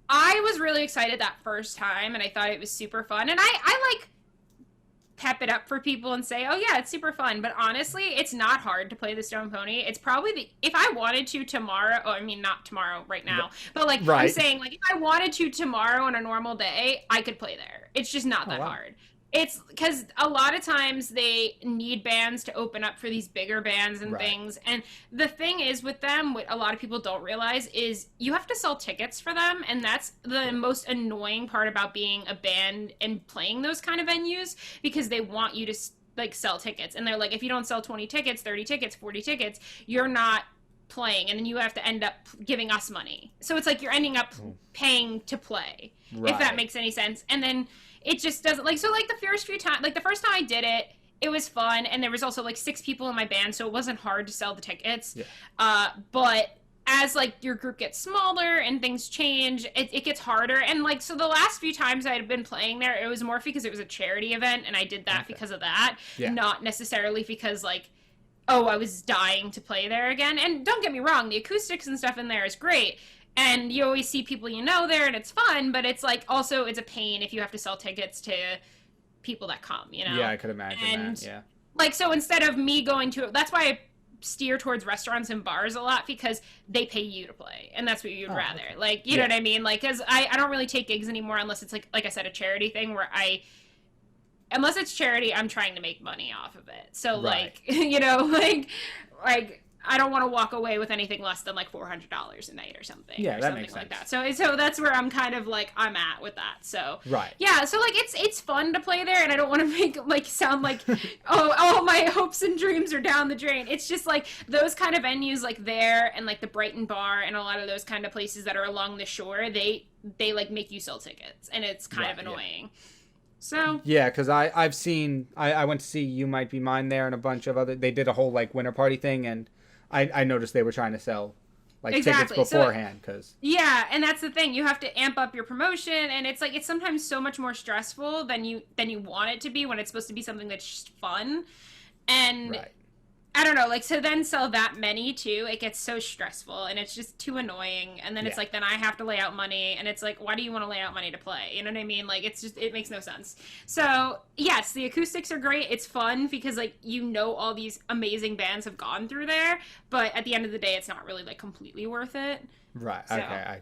was really excited that first time, and I thought it was super fun, and I like pep it up for people and say, "Oh yeah, it's super fun." But honestly, it's not hard to play the Stone Pony. It's probably if I wanted to tomorrow, I mean, not tomorrow right now, but like I'm saying, like if I wanted to tomorrow on a normal day, I could play there. It's just not that hard. It's because a lot of times they need bands to open up for these bigger bands and things. And the thing is with them, what a lot of people don't realize is you have to sell tickets for them. And that's the most annoying part about being a band and playing those kind of venues, because they want you to like sell tickets. And they're like, if you don't sell 20 tickets, 30 tickets, 40 tickets, you're not playing. And then you have to end up giving us money. So it's like you're ending up paying to play, if that makes any sense. And then it just doesn't, like, so like the first few times, like the first time I did it, it was fun, and there was also like 6 people in my band, so it wasn't hard to sell the tickets. But as like your group gets smaller and things change, it gets harder. And like, so the last few times I had been playing there, it was more because it was a charity event, and I did that because of that, not necessarily because like, oh, I was dying to play there again. And don't get me wrong, the acoustics and stuff in there is great. And you always see people you know there, and it's fun, but it's like also it's a pain if you have to sell tickets to people that come, you know? Yeah, I could imagine that, yeah. Like, so instead of me going to, that's why steer towards restaurants and bars a lot because they pay you to play, and that's what you'd rather. Okay. Like, you know what I mean? Like, because I don't really take gigs anymore unless it's like I said, a charity thing where unless it's charity, I'm trying to make money off of it. So like, you know, like I don't want to walk away with anything less than like $400 a night or something. Yeah, or that something makes like sense. that. So that's where I'm kind of like I'm at with that. So Right. yeah, so like it's fun to play there, and I don't want to make like sound like oh all my hopes and dreams are down the drain. It's just like those kind of venues like there and like the Brighton Bar and a lot of those kind of places that are along the shore, they like make you sell tickets, and it's kind of annoying. Yeah. So yeah, because I've seen I went to see You Might Be Mine there and a bunch of other. They did a whole like winter party thing, and I noticed they were trying to sell like tickets beforehand because yeah, and that's the thing, you have to amp up your promotion, and it's like it's sometimes so much more stressful than you want it to be when it's supposed to be something that's just fun. And I don't know, like, so then sell that many too, it gets so stressful and it's just too annoying. And then it's like, then I have to lay out money, and it's like, why do you want to lay out money to play? You know what I mean? Like, it's just, it makes no sense. So yes, the acoustics are great. It's fun because like, you know, all these amazing bands have gone through there, but at the end of the day, it's not really like completely worth it. Right. So, okay.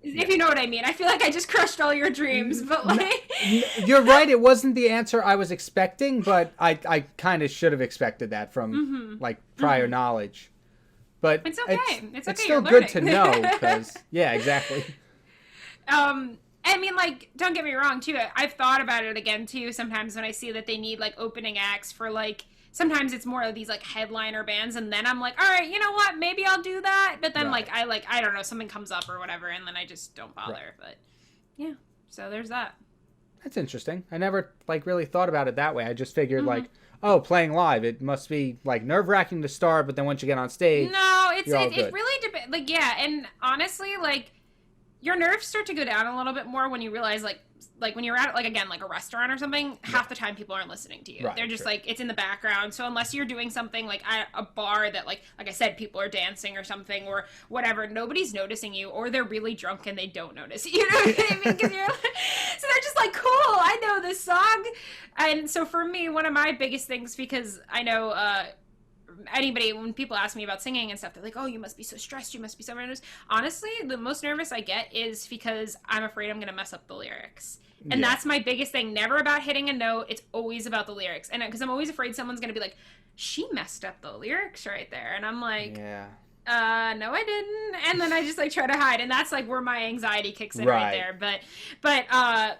If you know what I mean. I feel like I just crushed all your dreams, but like... You're right. It wasn't the answer I was expecting, but I kind of should have expected that from like prior knowledge. But it's okay. It's okay. still good to know because yeah, exactly. I mean, like, don't get me wrong too. I've thought about it again too. Sometimes when I see that they need like opening acts for like. Sometimes it's more of these like headliner bands, and then I'm like, all right, you know what? Maybe I'll do that. But then I don't know, something comes up or whatever, and then I just don't bother. Right. But yeah, so there's that. That's interesting. I never like really thought about it that way. I just figured like, oh, playing live, it must be like nerve-wracking to start, but then once you get on stage, no, it really depends. Like, yeah, and honestly, like your nerves start to go down a little bit more when you realize like when you're at like again like a restaurant or something, half the time people aren't listening to you. They're just like it's in the background. So unless you're doing something like at a bar that like I said, people are dancing or something or whatever, nobody's noticing you, or they're really drunk and they don't notice you. You know what I mean? So they're just like, cool, I know this song. And so for me, one of my biggest things, because I know anybody, when people ask me about singing and stuff, they're like, oh, you must be so stressed, you must be so nervous. Honestly, the most nervous I get is because I'm afraid I'm gonna mess up the lyrics, and that's my biggest thing. Never about hitting a note, it's always about the lyrics. And because I'm always afraid someone's gonna be like, she messed up the lyrics right there, and I'm like, no I didn't. And then I just like try to hide, and that's like where my anxiety kicks in right there. But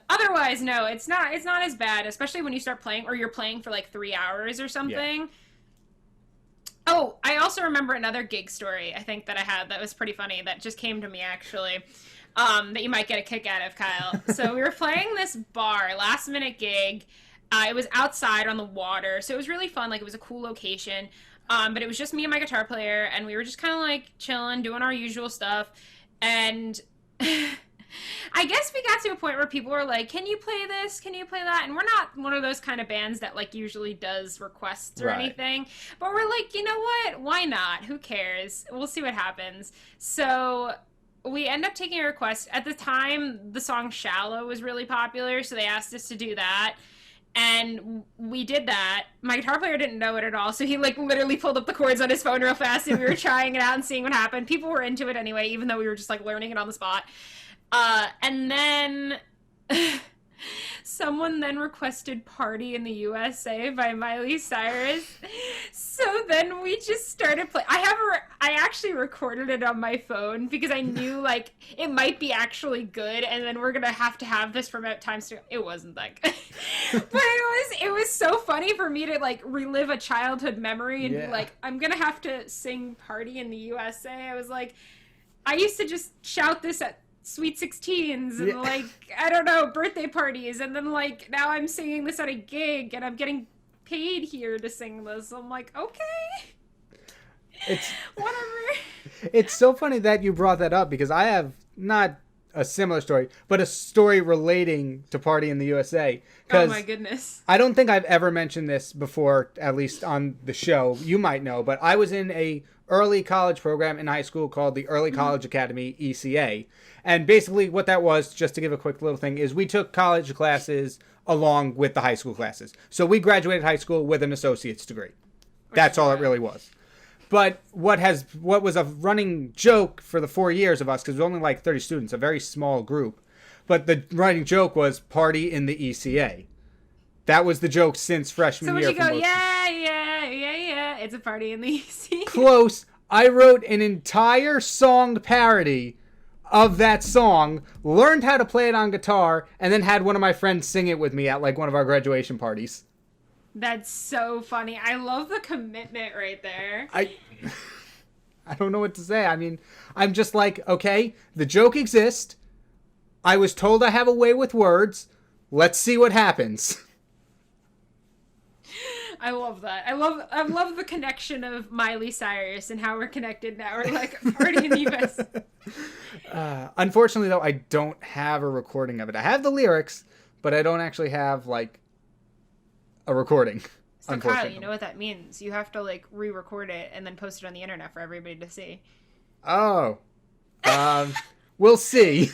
otherwise, no, it's not as bad, especially when you start playing or you're playing for like 3 hours or something. Oh, I also remember another gig story I think that I had that was pretty funny that just came to me actually, that you might get a kick out of, Kyle. So we were playing this bar, last minute gig. It was outside on the water, so it was really fun. Like, it was a cool location, but it was just me and my guitar player, and we were just kind of like chilling, doing our usual stuff, and I guess we got to a point where people were like, can you play this? Can you play that? And we're not one of those kind of bands that like usually does requests or anything. But we're like, you know what? Why not? Who cares? We'll see what happens. So we end up taking a request. At the time, the song Shallow was really popular, so they asked us to do that. And we did that. My guitar player didn't know it at all, so he like literally pulled up the chords on his phone real fast, and we were trying it out and seeing what happened. People were into it anyway, even though we were just like learning it on the spot. And then someone then requested Party in the USA by Miley Cyrus. So then we just started playing. I actually recorded it on my phone because I knew like it might be actually good, and then we're gonna have to have this for times to. It wasn't that good. But it was so funny for me to like relive a childhood memory and be like, I'm gonna have to sing Party in the USA. I was like, I used to just shout this at Sweet 16s and like I don't know, birthday parties, and then like now I'm singing this at a gig and I'm getting paid here to sing this. I'm like, okay, it's whatever. It's so funny that you brought that up because I have not a similar story, but a story relating to Party in the USA. Oh my goodness. I don't think I've ever mentioned this before, at least on the show. You might know, but I was in a early college program in high school called the Early College Academy, ECA. And basically what that was, just to give a quick little thing, is we took college classes along with the high school classes. So we graduated high school with an associate's degree. That's all it really was. But what was a running joke for the 4 years of us, because it was only like 30 students, a very small group, but the running joke was party in the ECA. That was the joke since freshman year. So would you go, yeah, it's a party in the ECA? Close. I wrote an entire song parody of that song, learned how to play it on guitar, and then had one of my friends sing it with me at like one of our graduation parties. That's so funny. I love the commitment right there. I don't know what to say. I mean, I'm just like, okay, the joke exists. I was told I have a way with words. Let's see what happens. I love that. I love the connection of Miley Cyrus and how we're connected now. We're like a party in the US. Unfortunately, though, I don't have a recording of it. I have the lyrics, but I don't actually have like a recording. So Kyle, you know what that means? You have to like re-record it and then post it on the internet for everybody to see. Oh, we'll see.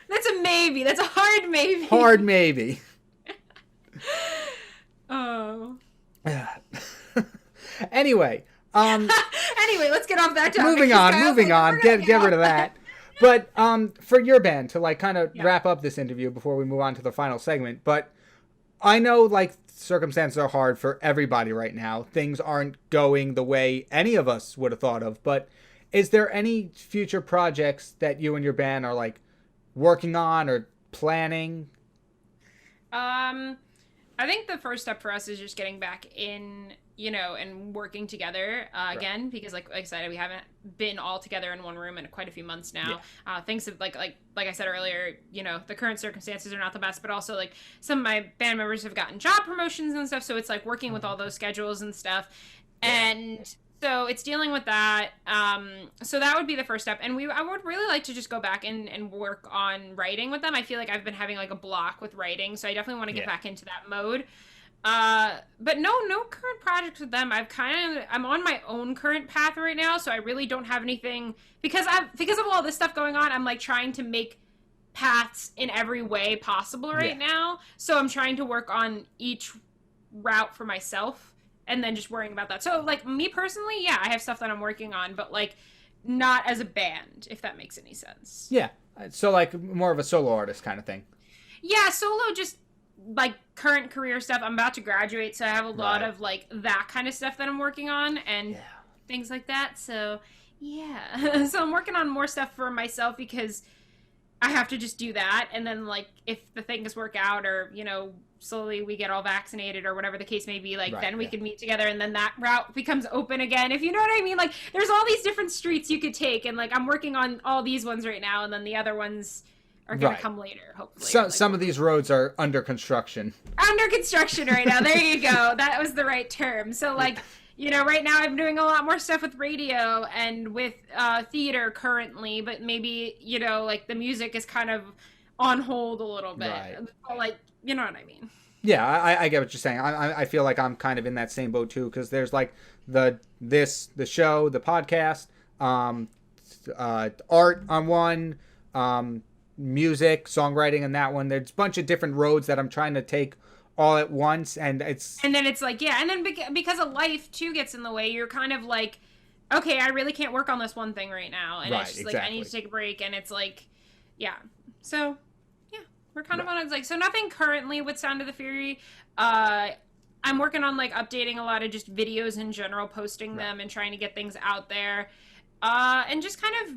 That's a maybe. That's a hard maybe. Hard maybe. Oh. Anyway, let's get off that topic. Moving on. Get rid of that. But for your band, to like kind of wrap up this interview before we move on to the final segment, but I know like circumstances are hard for everybody right now. Things aren't going the way any of us would have thought of, but is there any future projects that you and your band are like working on or planning? I think the first step for us is just getting back in, and working together again, because like I said, we haven't been all together in one room in quite a few months now. Things have like I said earlier, the current circumstances are not the best, but also like some of my band members have gotten job promotions and stuff, so it's like working with all those schedules and stuff, and so it's dealing with that. So that would be the first step. And I would really like to just go back and work on writing with them. I feel like I've been having like a block with writing, so I definitely want to get back into that mode. But no current projects with them. I'm on my own current path right now, so I really don't have anything because of all this stuff going on. I'm like trying to make paths in every way possible right now. So I'm trying to work on each route for myself. And then just worrying about that. So, like, me personally, I have stuff that I'm working on, but, like, not as a band, if that makes any sense. Yeah. So, like, more of a solo artist kind of thing. Yeah, solo, just, like, current career stuff. I'm about to graduate, so I have a lot of, like, that kind of stuff that I'm working on and things like that. So, yeah. So I'm working on more stuff for myself because I have to just do that. And then, like, if the things work out or, slowly we get all vaccinated or whatever the case may be, like then we could meet together and then that route becomes open again, if you know what I mean. Like there's all these different streets you could take, and like I'm working on all these ones right now, and then the other ones are gonna come later, hopefully. So, like, some of these roads are under construction right now. There you go. That was the right term. So like right now I'm doing a lot more stuff with radio and with theater currently, but maybe like the music is kind of on hold a little bit, like you know what I mean. Yeah, I get what you're saying. I feel like I'm kind of in that same boat too, because there's like the show, the podcast, art on one, music, songwriting on that one. There's a bunch of different roads that I'm trying to take all at once, and then it's like and then because of life too gets in the way, you're kind of like, okay, I really can't work on this one thing right now, and it's just like I need to take a break, and it's like so we're kind of on it, like, so nothing currently with Sound of the Fury. I'm working on like updating a lot of just videos in general, posting them and trying to get things out there, and just kind of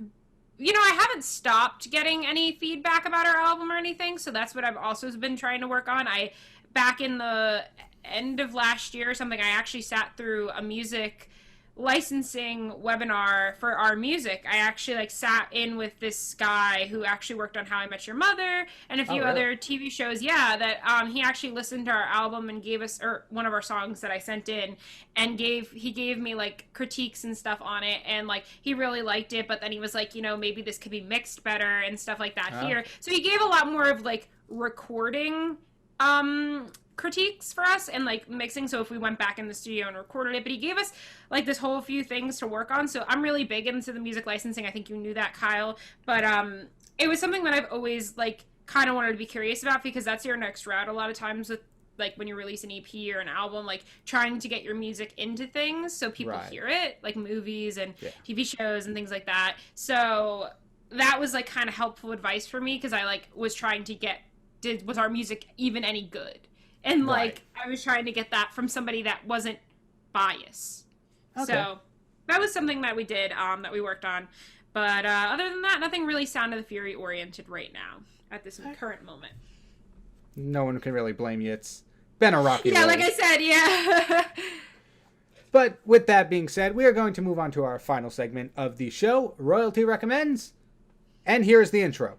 I haven't stopped getting any feedback about our album or anything, so that's what I've also been trying to work on. Back in the end of last year or something, I actually sat through a music licensing webinar for our music. I actually like sat in with this guy who actually worked on How I Met Your Mother and a few other TV shows. That he actually listened to our album and gave us, or one of our songs that I sent in, and he gave me like critiques and stuff on it, and like he really liked it, but then he was like, maybe this could be mixed better and stuff like that here. So he gave a lot more of like recording critiques for us and like mixing, so if we went back in the studio and recorded it, but he gave us like this whole few things to work on. So I'm really big into the music licensing. I think you knew that, Kyle, but it was something that I've always like kind of wanted to be curious about, because that's your next route a lot of times with like when you release an EP or an album, like trying to get your music into things so people Right. hear it, like movies and Yeah. TV shows and things like that. So that was like kind of helpful advice for me because I like was trying to get was our music even any good? And like Right. I was trying to get that from somebody that wasn't biased. Okay. So that was something that we did, that we worked on. But other than that, nothing really Sound of the Fury oriented right now at this current moment. No one can really blame you. It's been a rocky Yeah, road. like I said, yeah. But with that being said, we are going to move on to our final segment of the show, Royalty Recommends. And here's the intro.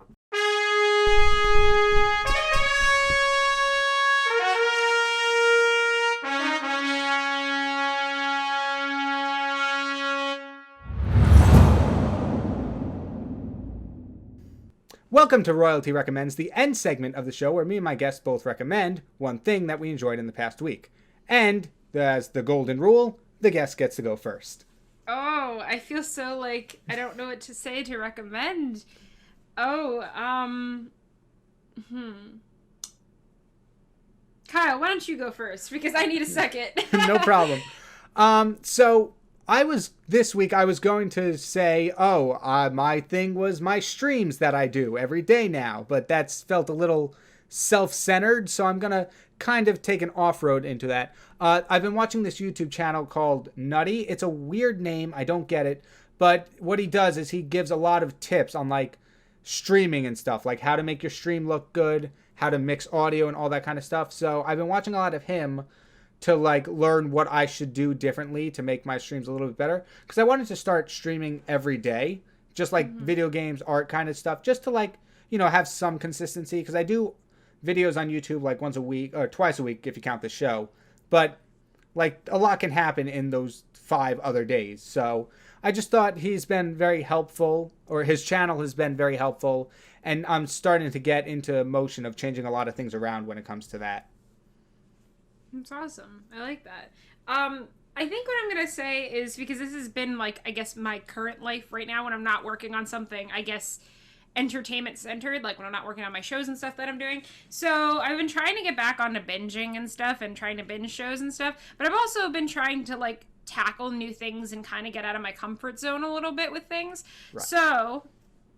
Welcome to Royalty Recommends, the end segment of the show where me and my guests both recommend one thing that we enjoyed in the past week. And, as the golden rule, the guest gets to go first. Oh, I feel so like I don't know what to say to recommend. Oh, Kyle, why don't you go first? Because I need a second. No problem. So this week I was going to say, my thing was my streams that I do every day now, but that's felt a little self-centered, so I'm going to kind of take an off-road into that. I've been watching this YouTube channel called Nutty. It's a weird name. I don't get it. But what he does is he gives a lot of tips on like streaming and stuff, like how to make your stream look good, how to mix audio and all that kind of stuff. So I've been watching a lot of him to like learn what I should do differently to make my streams a little bit better. Because I wanted to start streaming every day, just like video games, art kind of stuff, just to like, have some consistency. Because I do videos on YouTube like once a week or twice a week if you count the show. But like a lot can happen in those 5 other days. So I just thought he's been very helpful, or his channel has been very helpful. And I'm starting to get into motion of changing a lot of things around when it comes to that. That's awesome. I like that. I think what I'm going to say is, because this has been like, I guess, my current life right now when I'm not working on something, I guess, entertainment centered, like when I'm not working on my shows and stuff that I'm doing. So I've been trying to get back onto binging and stuff and trying to binge shows and stuff. But I've also been trying to like tackle new things and kind of get out of my comfort zone a little bit with things. Right. So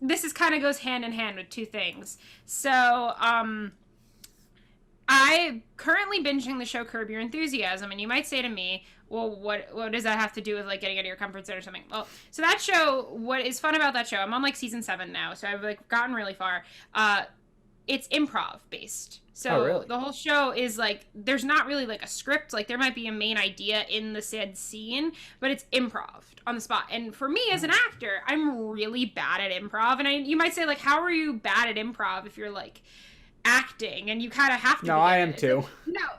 this is kind of goes hand in hand with 2 things. So, I currently binging the show Curb Your Enthusiasm, and you might say to me, well, what does that have to do with like getting out of your comfort zone or something? Well, so that show, what is fun about that show, I'm on like season 7 now, so I've like gotten really far. It's improv based. So really? The whole show is like, there's not really like a script, like there might be a main idea in the said scene, but it's improv on the spot. And for me as an actor, I'm really bad at improv. And you might say like, how are you bad at improv if you're like acting and you kind of have to? No, I am too.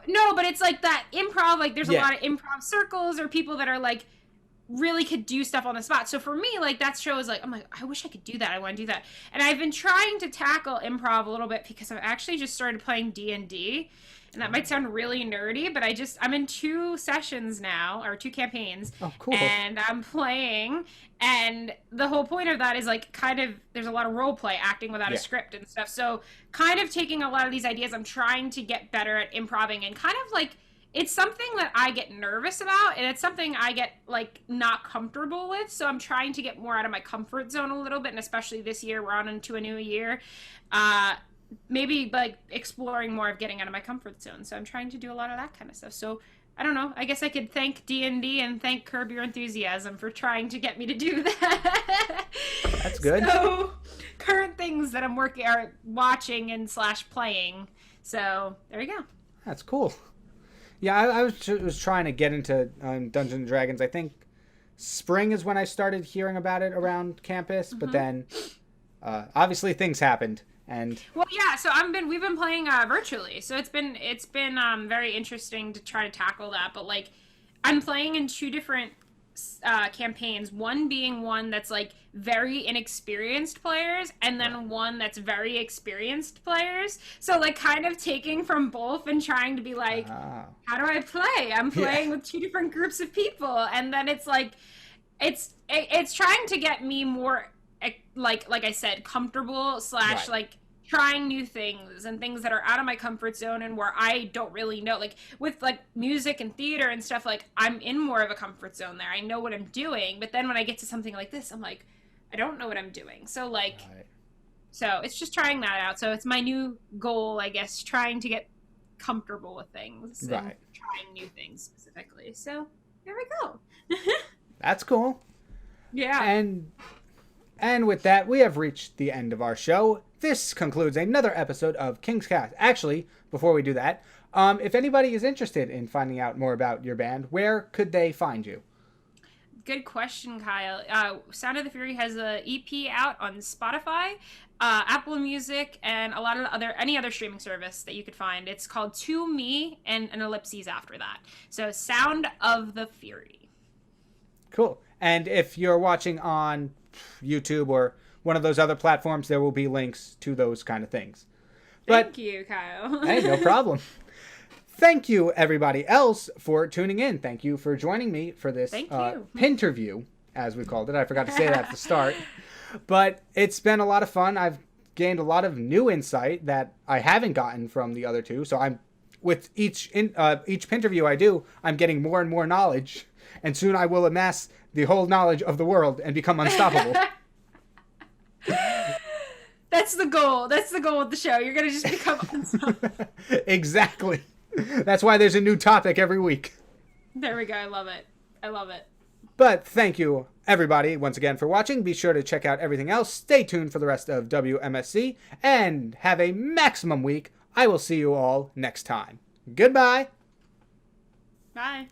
No, but it's like that improv, like there's a Yeah. lot of improv circles or people that are like really could do stuff on the spot. So for me, like that show is like, I'm like, I wish I could do that. I want to do that. And I've been trying to tackle improv a little bit because I've actually just started playing D&D. And that might sound really nerdy, but I'm in 2 sessions now, or 2 campaigns. Oh, cool. And I'm playing. And the whole point of that is like kind of, there's a lot of role play, acting without a script and stuff. So kind of taking a lot of these ideas, I'm trying to get better at improving and kind of like, it's something that I get nervous about, and it's something I get like not comfortable with. So I'm trying to get more out of my comfort zone a little bit, and especially this year, we're on into a new year. Maybe like exploring more of getting out of my comfort zone. So I'm trying to do a lot of that kind of stuff. So I don't know. I guess I could thank D&D and thank Curb Your Enthusiasm for trying to get me to do that. That's good. So current things that I'm watching and / playing. So there you go. That's cool. Yeah, I was trying to get into Dungeons and Dragons. I think spring is when I started hearing about it around campus, but then obviously things happened. And well, yeah, so we've been playing virtually, so it's been very interesting to try to tackle that. But like, I'm playing in 2 different campaigns. One being one that's like very inexperienced players, and then one that's very experienced players. So like, kind of taking from both and trying to be like, how do I play? I'm playing with 2 different groups of people, and then it's like, it's trying to get me more like I said, comfortable / like trying new things and things that are out of my comfort zone and where I don't really know. Like with like music and theater and stuff, like I'm in more of a comfort zone there. I know what I'm doing, but then when I get to something like this, I'm like, I don't know what I'm doing. So like, Right. so it's just trying that out. So it's my new goal, I guess, trying to get comfortable with things and Right. trying new things specifically. So there we go. That's cool. Yeah. And with that, we have reached the end of our show. This concludes another episode of King's Cast. Actually, before we do that, if anybody is interested in finding out more about your band, where could they find you? Good question, Kyle. Sound of the Fury has a EP out on Spotify, Apple Music, and a lot of any other streaming service that you could find. It's called To Me and an ellipses after that. So Sound of the Fury. Cool. And if you're watching on YouTube or one of those other platforms, there will be links to those kind of things. Thank you, Kyle. Hey, no problem. Thank you, everybody else, for tuning in. Thank you for joining me for this PIN-terview, as we called it. I forgot to say that at the start. But it's been a lot of fun. I've gained a lot of new insight that I haven't gotten from the other two. So I'm with each PIN-terview I do, I'm getting more and more knowledge. And soon I will amass the whole knowledge of the world and become unstoppable. That's the goal. That's the goal of the show. You're going to just become unstoppable. Exactly. That's why there's a new topic every week. There we go. I love it. I love it. But thank you, everybody, once again for watching. Be sure to check out everything else. Stay tuned for the rest of WMSC. And have a maximum week. I will see you all next time. Goodbye. Bye.